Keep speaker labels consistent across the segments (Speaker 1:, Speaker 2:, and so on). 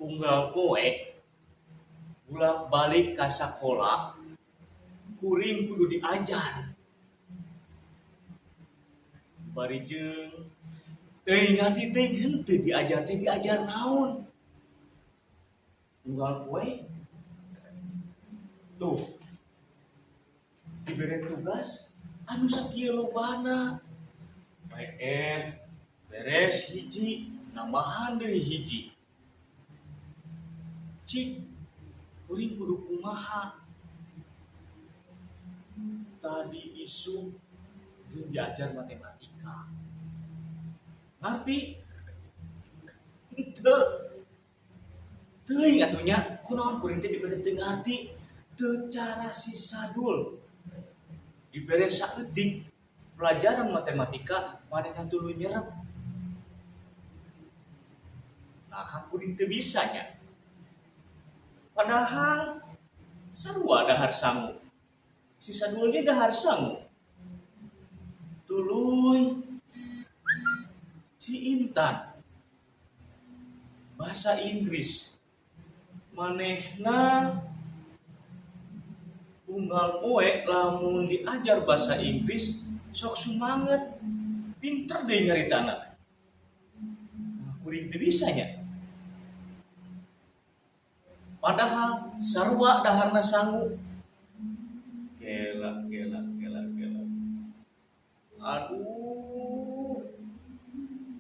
Speaker 1: unggal poe bolak balik ka sakola kuring kudu diajar bari jeung teuing ngarti teuing henteu diajar teh diajar naon unggal poe tuh dibere tugas anu sakieu lobana PR beres hiji nambahan deui hiji cik kuring kudu kumaha tadi isu belum diajar matematika ngarti teu teuing atunya kunaon kuring teh dibere teu ngarti teu cara si sadul dibere saeutik pelajaran matematika manehna tuluy nyerep nah kuring teu bisa nya padahal sarua dahar sangu si sadul ge dahar sangu tuluy si Intan bahasa Inggris manehna unggal poe lamun diajar bahasa Inggris sok sumanget pinter deui nyaritana kuring teu bisa nya padahal sarua daharna sangu gela aduh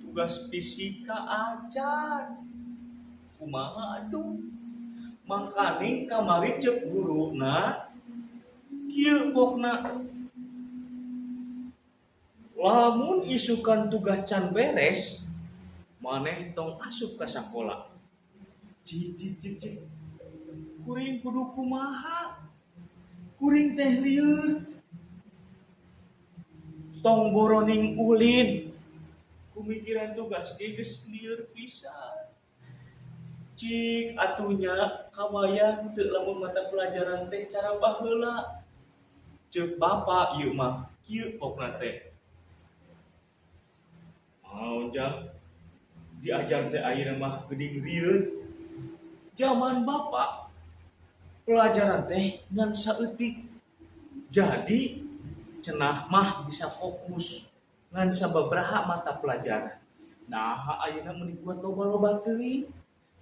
Speaker 1: tugas fisika acan kumaha atuh mangkane kamari ceuk guruna kieu pokna lamun isukan tugas can beres maneh tong asup ka sakola cicit kuring kudu kumaha kuring teh lieur tong boroning ulin kumikiran tugas ge geus lieur pisan cik atunya kabayang teu lamun mata pelajaran teh cara baheula ceuk bapa ieu mah kieu pokna teh mau jang diajar teh ayeuna mah geuning rieut zaman bapa pelajaran teh ngan saeutik jadi cenah mah bisa fokus ngan sababaraha mata pelajaran nah ayeuna mun dibuat loba-loba teuing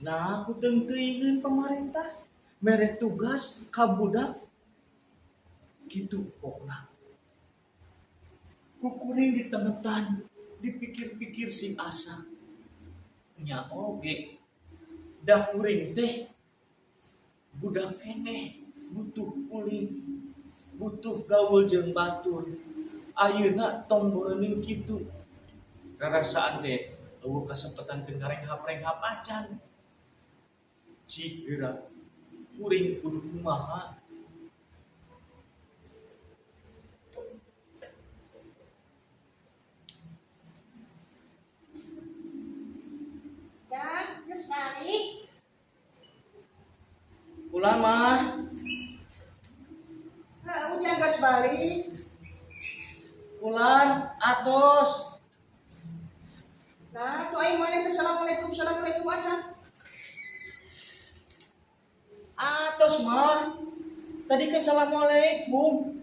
Speaker 1: nah kuteung teuingeun pamarentah mere tugas ka budak kitu pokna kukuring ditengetan dipikir-pikir sing asa nya oge dah kuring teh budak keneh butuh ulin butuh gaul jeung batur ayeuna tong boroning kitu rarasaan teh eueuh kasempatan teu ngarenghap-renghap acan cik geura kuring kudu kumaha
Speaker 2: Jan, geus balik.
Speaker 1: ulah mah
Speaker 2: Ujang geus balik.
Speaker 1: ulan atos
Speaker 2: Nah, tuh aing mana teh assalamualaikum acan.
Speaker 1: atos mah tadi kan assalamualaikum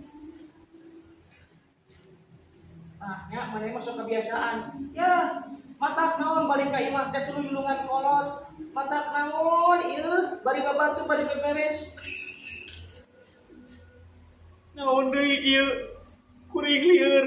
Speaker 2: Ya, mana masuk kebiasaan. Ya, matak naon balik ka imah teh tuluy lulungan kolot. Matak naon ieu bari babatu bari beberes.
Speaker 1: naon deui ieu kuring lieur